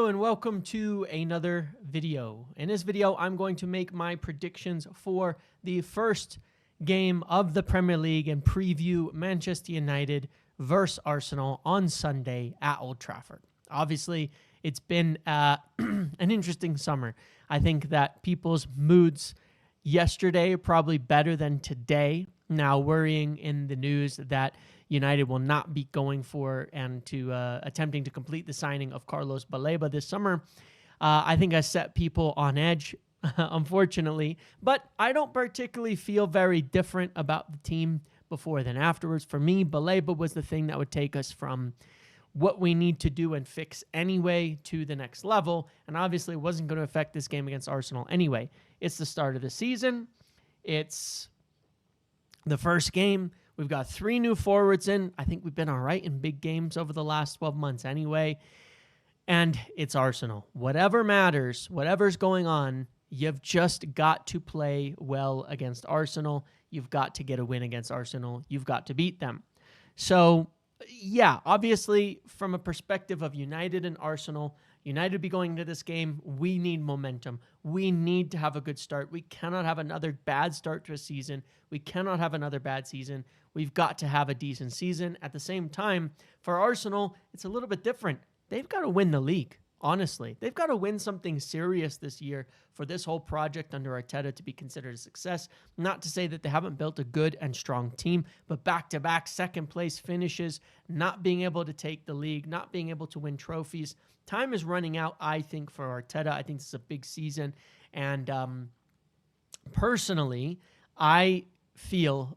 Hello and welcome to another video. In this video, I'm going to make my predictions for the first game of the Premier League and preview Manchester United versus Arsenal on Sunday at Old Trafford. Obviously, it's been an interesting summer. I think that people's moods yesterday are probably better than today. Now, worrying in the news that United will not be going for and to attempting to complete the signing of Carlos Baleba this summer. I think I set people on edge, unfortunately, but I don't particularly feel very different about the team before than afterwards. For me, Baleba was the thing that would take us from what we need to do and fix anyway to the next level, and obviously it wasn't going to affect this game against Arsenal anyway. It's the start of the season. It's the first game. We've got 3 new forwards in. I think we've been all right in big games over the last 12 months anyway. And it's Arsenal. Whatever matters, whatever's going on, you've just got to play well against Arsenal. You've got to get a win against Arsenal. You've got to beat them. So, yeah, obviously, from a perspective of United and Arsenal, United will be going into this game. We need momentum. We need to have a good start. We cannot have another bad start to a season. We cannot have another bad season. We've got to have a decent season. At the same time, for Arsenal, it's a little bit different. They've got to win the league, honestly. They've got to win something serious this year for this whole project under Arteta to be considered a success. Not to say that they haven't built a good and strong team, but back-to-back second-place finishes, not being able to take the league, not being able to win trophies. Time is running out, I think, for Arteta. I think this is a big season. And personally, I feel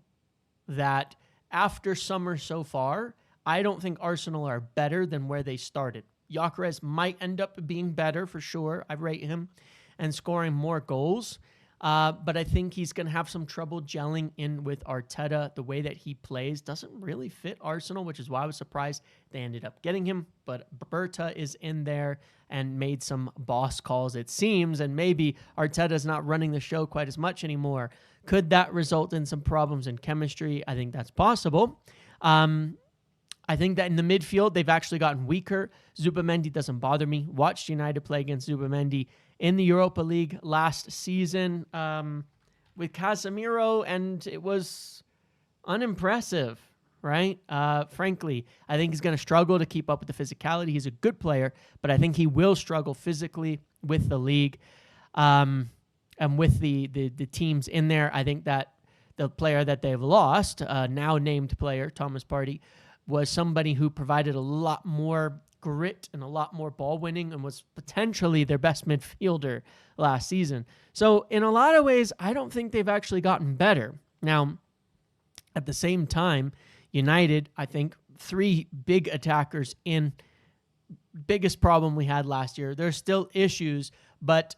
that after summer so far, I don't think Arsenal are better than where they started. Gyökeres might end up being better for sure. I rate him and scoring more goals. But I think he's going to have some trouble gelling in with Arteta. The way that he plays doesn't really fit Arsenal, which is why I was surprised they ended up getting him. But Berta is in there and made some boss calls, it seems, and maybe Arteta's not running the show quite as much anymore. Could that result in some problems in chemistry? I think that's possible. I think that in the midfield, they've actually gotten weaker. Zubimendi doesn't bother me. Watched United play against Zubimendi in the Europa League last season with Casemiro, and it was unimpressive, right? Frankly, I think he's going to struggle to keep up with the physicality. He's a good player, but I think he will struggle physically with the league and with the teams in there. I think that the player that they've lost, now named player, Thomas Partey, was somebody who provided a lot more grit and a lot more ball winning and was potentially their best midfielder last season. So in a lot of ways, I don't think they've actually gotten better. Now, at the same time, United, I think 3 big attackers in. Biggest problem we had last year. There's still issues, but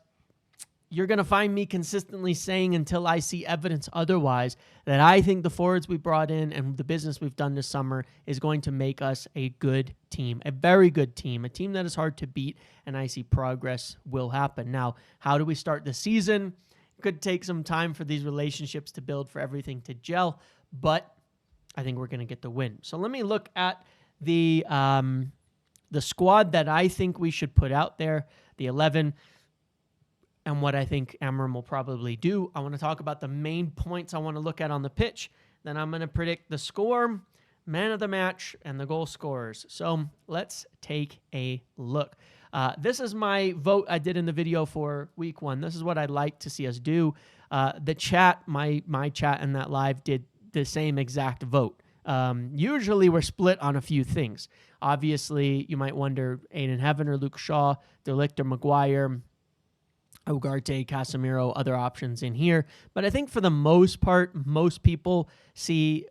you're going to find me consistently saying until I see evidence otherwise that I think the forwards we brought in and the business we've done this summer is going to make us a good team, a very good team, a team that is hard to beat, and I see progress will happen. Now, how do we start the season? It could take some time for these relationships to build, for everything to gel, but I think we're going to get the win. So let me look at the squad that I think we should put out there, the 11, and what I think Amorim will probably do. I want to talk about the main points I want to look at on the pitch. Then I'm going to predict the score, man of the match, and the goal scorers. So let's take a look. This is my vote I did in the video for week 1. This is what I'd like to see us do. The chat, my chat and that live did the same exact vote. Usually we're split on a few things. Obviously, you might wonder Aiden Heaven or Luke Shaw, De Ligt or Maguire, Ugarte, Casemiro, other options in here. But I think for the most part, most people see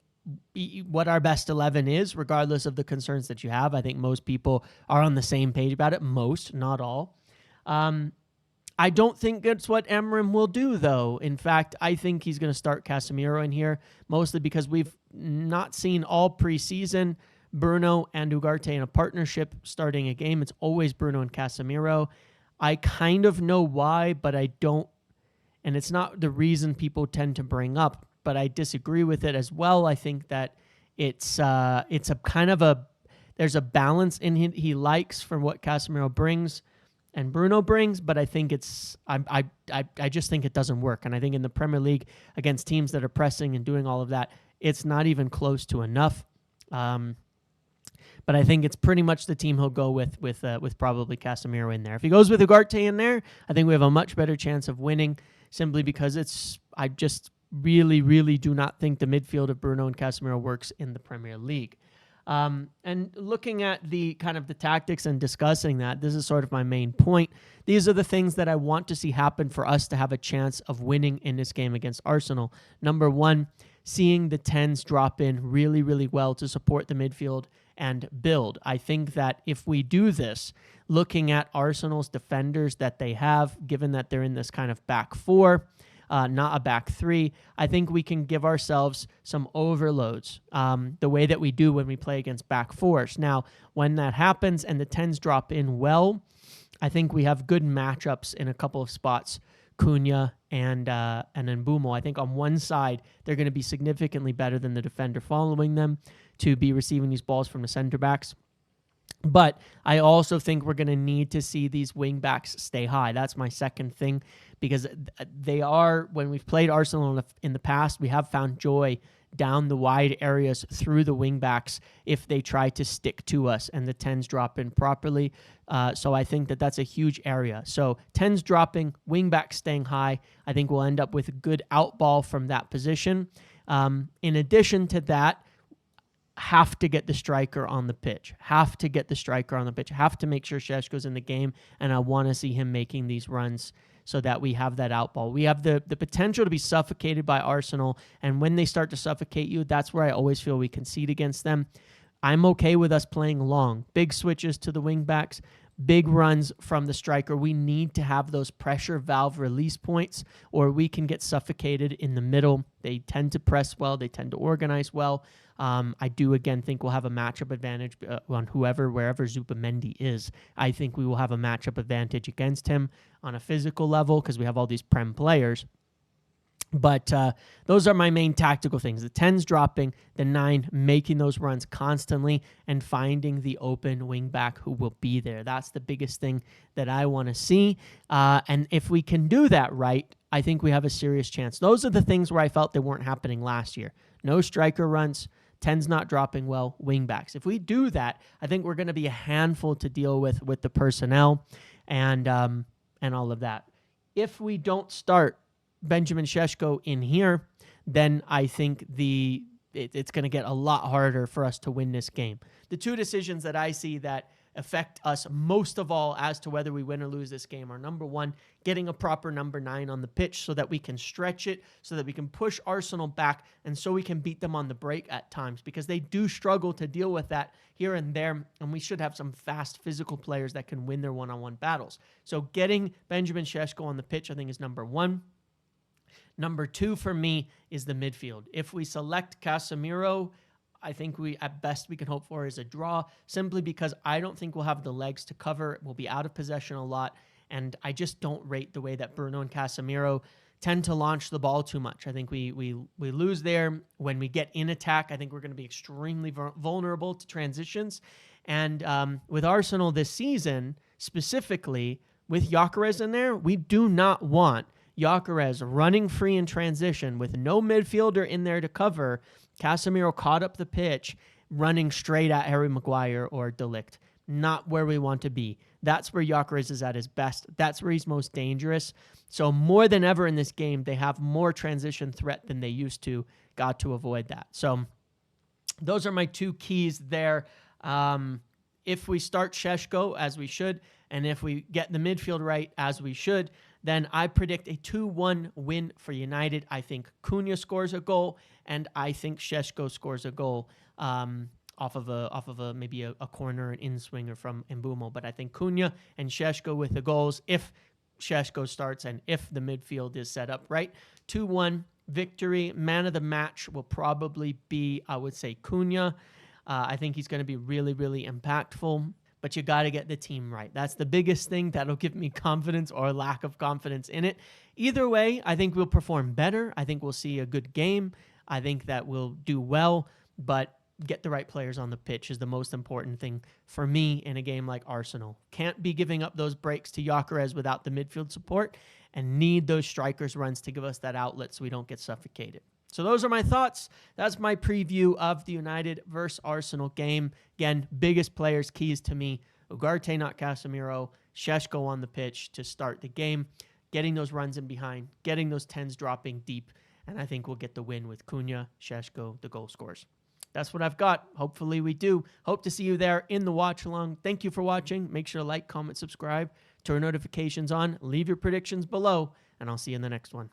what our best 11 is, regardless of the concerns that you have. I think most people are on the same page about it. Most, not all. I don't think it's what Amorim will do, though. In fact, I think he's going to start Casemiro in here, mostly because we've not seen all preseason Bruno and Ugarte in a partnership starting a game. It's always Bruno and Casemiro. I kind of know why, but I don't, and it's not the reason people tend to bring up, but I disagree with it as well. I think that it's a kind of there's a balance in him he likes from what Casemiro brings. and Bruno brings, but I think I just think it doesn't work. And I think in the Premier League against teams that are pressing and doing all of that, it's not even close to enough. But I think it's pretty much the team he'll go with probably Casemiro in there. If he goes with Ugarte in there, I think we have a much better chance of winning, simply because I just really, really do not think the midfield of Bruno and Casemiro works in the Premier League. And looking at the kind of the tactics and discussing that, this is sort of my main point. These are the things that I want to see happen for us to have a chance of winning in this game against Arsenal. Number one, seeing the 10s drop in really, really well to support the midfield and build. I think that if we do this, looking at Arsenal's defenders that they have, given that they're in this kind of back four, not a back three, I think we can give ourselves some overloads the way that we do when we play against back fours. Now, when that happens and the 10s drop in well, I think we have good matchups in a couple of spots. Cunha and Mbumo. I think on one side, they're going to be significantly better than the defender following them to be receiving these balls from the center backs. But I also think we're going to need to see these wing backs stay high. That's my second thing, because they are, when we've played Arsenal in the past, we have found joy down the wide areas through the wing backs if they try to stick to us and the 10s drop in properly. So I think that that's a huge area. So 10s dropping, wing backs staying high, I think we'll end up with a good out ball from that position. In addition to that, have to get the striker on the pitch. Have to make sure Sesko's in the game, and I want to see him making these runs so that we have that out ball. We have the potential to be suffocated by Arsenal, and when they start to suffocate you, that's where I always feel we concede against them. I'm okay with us playing long. Big switches to the wing backs, big runs from the striker. We need to have those pressure valve release points, or we can get suffocated in the middle. They tend to press well. They tend to organize well. I do, again, think we'll have a matchup advantage on wherever Zubimendi is. I think we will have a matchup advantage against him on a physical level because we have all these Prem players. But those are my main tactical things. The 10s dropping, the 9 making those runs constantly, and finding the open wing back who will be there. That's the biggest thing that I want to see. And if we can do that right, I think we have a serious chance. Those are the things where I felt they weren't happening last year. No striker runs, 10s not dropping well, wing backs. If we do that, I think we're going to be a handful to deal with the personnel and all of that. If we don't start Benjamin Sesko in here, then I think it's going to get a lot harder for us to win this game. The two decisions that I see that affect us most of all as to whether we win or lose this game are, number one, getting a proper number 9 on the pitch so that we can stretch it, so that we can push Arsenal back, and so we can beat them on the break at times, because they do struggle to deal with that here and there, and we should have some fast physical players that can win their one-on-one battles. So getting Benjamin Sesko on the pitch, I think, is number 1. Number 2 for me is the midfield. If we select Casemiro, I think at best we can hope for is a draw, simply because I don't think we'll have the legs to cover. We'll be out of possession a lot, and I just don't rate the way that Bruno and Casemiro tend to launch the ball too much. I think we lose there. When we get in attack, I think we're going to be extremely vulnerable to transitions. And with Arsenal this season, specifically with Gyökeres in there, we do not want Gyökeres running free in transition with no midfielder in there to cover. Casemiro caught up the pitch, running straight at Harry Maguire or De Ligt. Not where we want to be. That's where Gyökeres is at his best. That's where he's most dangerous. So more than ever in this game, they have more transition threat than they used to. Got to avoid that. So those are my 2 keys there. If we start Sesko, as we should, and if we get the midfield right, as we should, then I predict a 2-1 win for United. I think Cunha scores a goal, and I think Sesko scores a goal off of a maybe a corner, an in-swinger from Mbumo. But I think Cunha and Sesko with the goals if Sesko starts and if the midfield is set up right. 2-1 victory. Man of the match will probably be, I would say, Cunha. I think he's going to be really, really impactful. But you got to get the team right. That's the biggest thing that'll give me confidence or lack of confidence in it. Either way, I think we'll perform better. I think we'll see a good game. I think that we'll do well. But get the right players on the pitch is the most important thing for me in a game like Arsenal. Can't be giving up those breaks to Gyökeres without the midfield support, and need those strikers runs to give us that outlet so we don't get suffocated. So those are my thoughts. That's my preview of the United versus Arsenal game. Again, biggest players, keys to me, Ugarte, not Casemiro, Sesko on the pitch to start the game, getting those runs in behind, getting those 10s dropping deep, and I think we'll get the win with Cunha, Sesko, the goal scorers. That's what I've got. Hopefully we do. Hope to see you there in the watch along. Thank you for watching. Make sure to like, comment, subscribe, turn notifications on, leave your predictions below, and I'll see you in the next one.